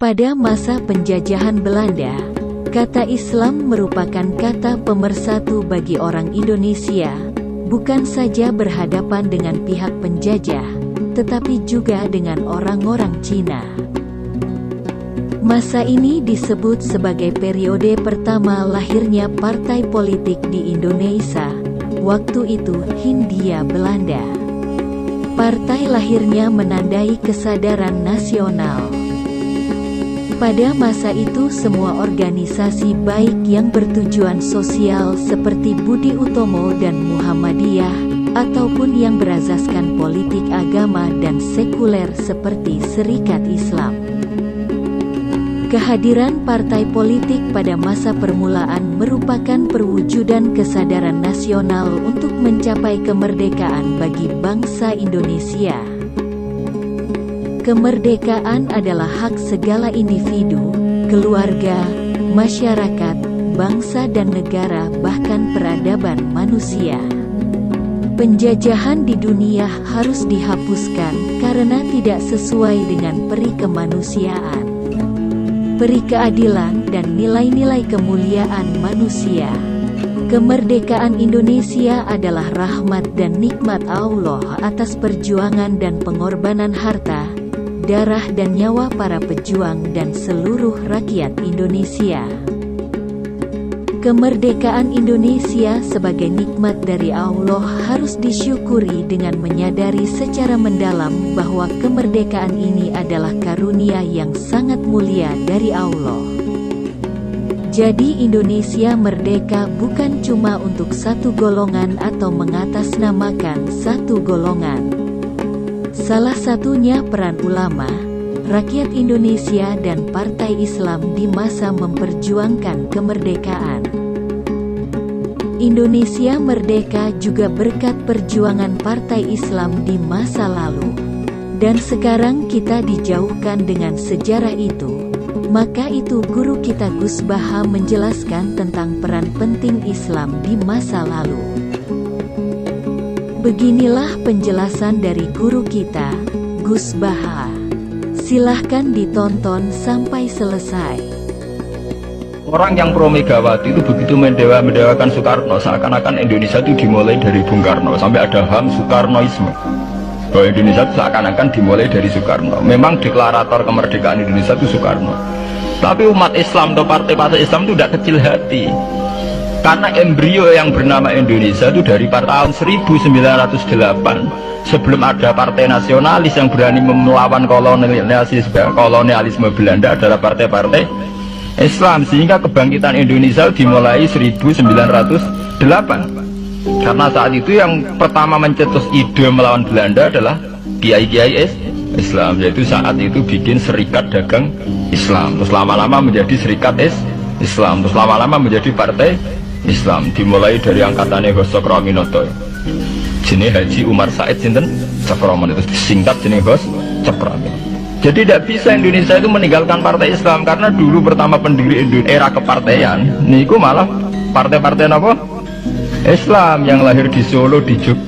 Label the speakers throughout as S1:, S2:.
S1: Pada masa penjajahan Belanda, kata Islam merupakan kata pemersatu bagi orang Indonesia, bukan saja berhadapan dengan pihak penjajah, tetapi juga dengan orang-orang Cina. Masa ini disebut sebagai periode pertama lahirnya partai politik di Indonesia, waktu itu Hindia Belanda. Partai lahirnya menandai kesadaran nasional. Pada masa itu semua organisasi baik yang bertujuan sosial seperti Budi Utomo dan Muhammadiyah, ataupun yang berazaskan politik agama dan sekuler seperti Serikat Islam. Kehadiran partai politik pada masa permulaan merupakan perwujudan kesadaran nasional untuk mencapai kemerdekaan bagi bangsa Indonesia. Kemerdekaan adalah hak segala individu, keluarga, masyarakat, bangsa dan negara, bahkan peradaban manusia. Penjajahan di dunia harus dihapuskan karena tidak sesuai dengan peri kemanusiaan, peri keadilan dan nilai-nilai kemuliaan manusia. Kemerdekaan Indonesia adalah rahmat dan nikmat Allah atas perjuangan dan pengorbanan harta, darah dan nyawa para pejuang dan seluruh rakyat Indonesia. Kemerdekaan Indonesia sebagai nikmat dari Allah harus disyukuri dengan menyadari secara mendalam bahwa kemerdekaan ini adalah karunia yang sangat mulia dari Allah. Jadi Indonesia merdeka bukan cuma untuk satu golongan atau mengatasnamakan satu golongan. Salah satunya peran ulama, rakyat Indonesia dan partai Islam di masa memperjuangkan kemerdekaan. Indonesia merdeka juga berkat perjuangan partai Islam di masa lalu. Dan sekarang kita dijauhkan dengan sejarah itu. Maka itu guru kita Gus Baha menjelaskan tentang peran penting Islam di masa lalu. Beginilah penjelasan dari guru kita, Gus Baha. Silahkan ditonton sampai selesai.
S2: Orang yang pro Megawati itu begitu mendewakan Soekarno, seakan-akan Indonesia itu dimulai dari Bung Karno, sampai ada HAM Soekarnoisme, bahwa Indonesia itu seakan-akan dimulai dari Soekarno. Memang deklarator kemerdekaan Indonesia itu Soekarno, tapi umat Islam atau partai-partai Islam itu tidak kecil hati, karena embrio yang bernama Indonesia itu dari tahun 1908, sebelum ada partai nasionalis yang berani melawan kolonialisme Belanda, adalah partai-partai Islam. Sehingga kebangkitan Indonesia dimulai 1908, karena saat itu yang pertama mencetus ide melawan Belanda adalah kiai-kiai Islam, yaitu saat itu bikin serikat dagang Islam, terus lama-lama menjadi serikat Islam, terus lama-lama menjadi partai Islam. Dimulai dari angkatannya Hos Cokroaminoto, jenis Haji Umar Said Sinten Cokroaminoto, itu disingkat jenis Hos Cokroaminoto. Jadi tidak bisa Indonesia itu meninggalkan partai Islam, karena dulu pertama pendiri era kepartaian niku malah partai-partai apa? Islam yang lahir di Solo, di Jogja.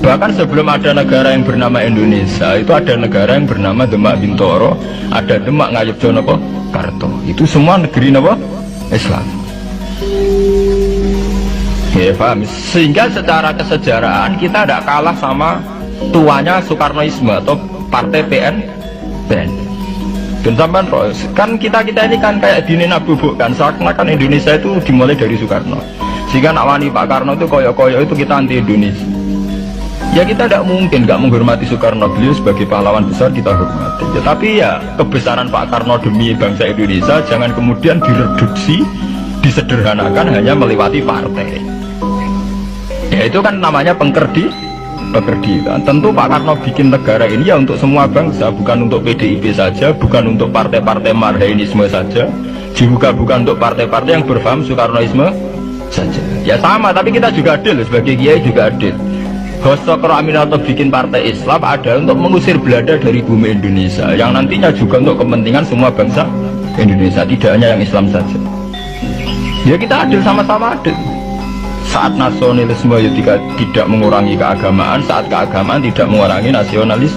S2: Bahkan sebelum ada negara yang bernama Indonesia, itu ada negara yang bernama Demak Bintoro, ada Demak Ngayogyakarta Karto. Itu semua negeri apa? Islam. Ya paham. Sehingga secara kesejarahan kita tidak kalah sama tuanya Soekarnoisme atau partai PN. Dan sampai kan kita ini kan kayak dini nabubuk kan, seakan-akan Indonesia itu dimulai dari Soekarno. Jika nak wani Pak Karno itu koyo-koyo itu kita anti Indonesia. Ya kita tidak mungkin nggak menghormati Soekarno, beliau sebagai pahlawan besar kita hormati. Ya, tapi ya kebesaran Pak Karno demi bangsa Indonesia jangan kemudian direduksi, disederhanakan hanya melewati partai. Ya itu kan namanya pekerdilan. Tentu Pak Karno bikin negara ini ya untuk semua bangsa, bukan untuk PDIP saja, bukan untuk partai-partai marhainisme saja, juga bukan untuk partai-partai yang berfaham Soekarnoisme saja. Ya sama, tapi kita juga adil, sebagai kiai juga adil. Hos Cokroaminoto bikin partai Islam ada untuk mengusir Belanda dari bumi Indonesia, yang nantinya juga untuk kepentingan semua bangsa Indonesia, tidak hanya yang Islam saja. Ya kita adil, sama-sama adil. Saat nasionalisme ya tidak mengurangi keagamaan, saat keagamaan tidak mengurangi nasionalis.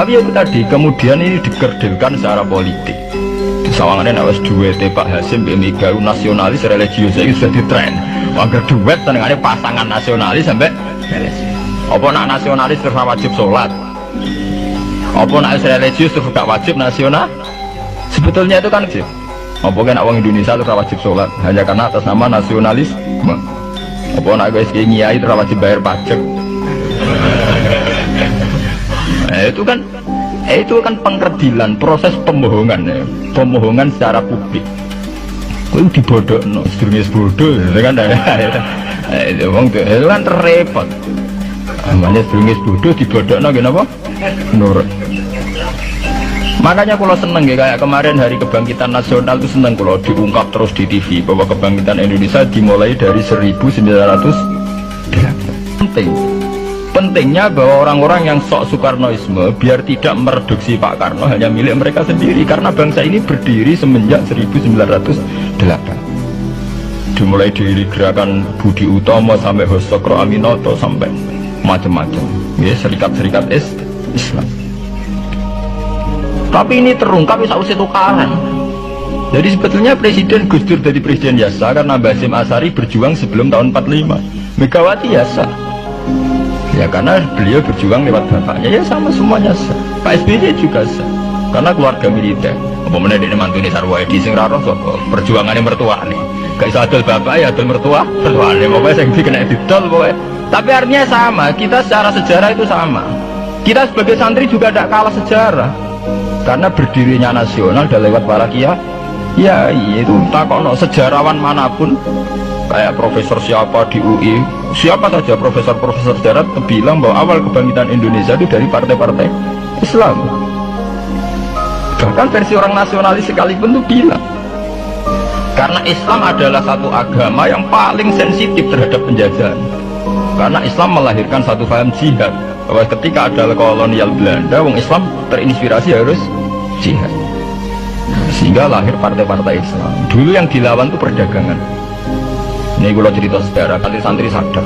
S2: Tapi itu tadi, kemudian ini dikerdilkan secara politik. Sawangannya nawas duet Pak Hasim Mega nasionalis religius itu sudah ditren. Agar duet tenangane pasangan nasionalis sampai apa nak nasionalis terus wajib sholat, apa nak religius terus gak wajib nasional. Sebetulnya itu kan sih. Apa kan orang Indonesia terus wajib sholat hanya karena atas nama nasionalis. Apa nak guys kiai terus wajib bayar pajak. Itu kan pengkerdilan, proses pembohongan ya. Pembohongan secara publik. Itu dibodokno, sedurunge bodoh kan itu kan repot. Amane sedurunge bodoh dibodokno kenapa? Nurut. Makanya kalau seneng ya, kayak kemarin Hari Kebangkitan Nasional itu seneng kalau diungkap terus di TV bahwa kebangkitan Indonesia dimulai dari 1900. Pentingnya bahwa orang-orang yang sok Soekarnoisme biar tidak mereduksi Pak Karno hanya milik mereka sendiri, karena bangsa ini berdiri semenjak 1908. Dimulai dari gerakan Budi Utomo sampai Hosokro Aminoto sampai macam-macam ya, serikat-serikat Islam. Tapi ini terungkap sausi tukaran. Jadi sebetulnya Presiden Gus Dur jadi Presiden Yasa karena Basim Asari berjuang sebelum tahun 45. Megawati Yasa ya karena beliau berjuang lewat bapaknya, ya sama semuanya sah. Pak SBY juga sah karena keluarga militer. Apa mana dia mantune Sarwoedi sing ra roh sapa perjuangane mertuane. Gak iso adol bapak ya adol mertuane. Pokoke sing dikena didol pokoke. Tapi artinya sama, kita secara sejarah itu sama. Kita sebagai santri juga tidak kalah sejarah. Karena berdirinya nasional dan lewat para kiai. Ya itu takono sejarawan manapun kayak profesor siapa di UI, siapa saja profesor-profesor sejarah bilang bahwa awal kebangkitan Indonesia itu dari partai-partai Islam. Bahkan versi orang nasionalis sekalipun itu bilang karena Islam adalah satu agama yang paling sensitif terhadap penjajahan. Karena Islam melahirkan satu paham jihad, bahwa ketika ada kolonial Belanda, wong Islam terinspirasi harus jihad. Sehingga lahir partai-partai Islam. Dulu yang dilawan itu perdagangan. Ini kalau cerita sejarah, santri sadar.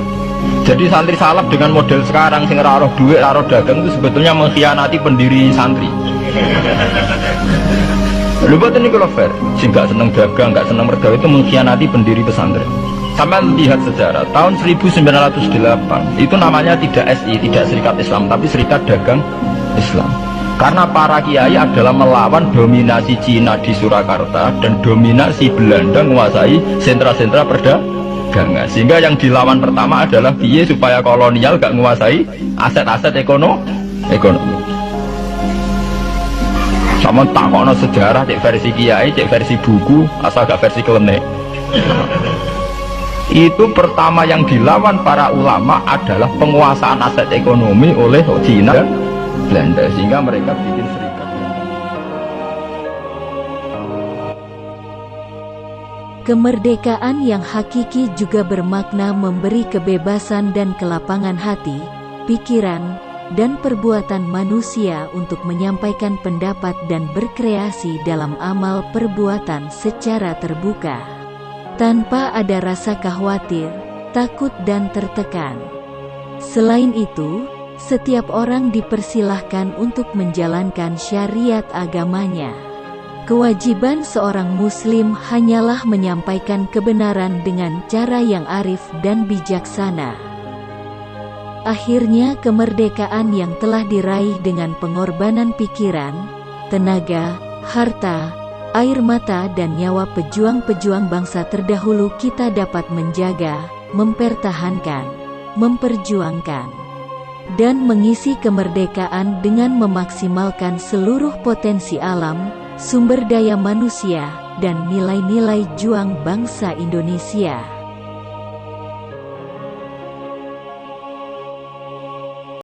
S2: Jadi santri salaf dengan model sekarang sing ora roh duit, ora roh dagang itu sebetulnya mengkhianati pendiri santri. Lu buat ini kalau fair, sing gak seneng dagang, gak seneng mergawe itu mengkhianati pendiri pesantren. Sampai lihat sejarah, tahun 1908 itu namanya tidak SI, tidak Serikat Islam, tapi Serikat Dagang Islam. Karena para kiai adalah melawan dominasi Cina di Surakarta dan dominasi Belanda menguasai sentra-sentra perdagangan. Sehingga yang dilawan pertama adalah piye supaya kolonial gak menguasai aset-aset ekonomi. Sama takono sejarah cek versi kiai, cek versi buku, asal gak versi klenek. Itu pertama yang dilawan para ulama adalah penguasaan aset ekonomi oleh Cina dan Belanda, sehingga mereka bikin serikat.
S1: Kemerdekaan yang hakiki juga bermakna memberi kebebasan dan kelapangan hati, pikiran, dan perbuatan manusia untuk menyampaikan pendapat dan berkreasi dalam amal perbuatan secara terbuka, tanpa ada rasa khawatir, takut dan tertekan. Selain itu, setiap orang dipersilahkan untuk menjalankan syariat agamanya. Kewajiban seorang muslim hanyalah menyampaikan kebenaran dengan cara yang arif dan bijaksana. Akhirnya kemerdekaan yang telah diraih dengan pengorbanan pikiran, tenaga, harta, air mata dan nyawa pejuang-pejuang bangsa terdahulu kita dapat menjaga, mempertahankan, memperjuangkan, dan mengisi kemerdekaan dengan memaksimalkan seluruh potensi alam, sumber daya manusia, dan nilai-nilai juang bangsa Indonesia.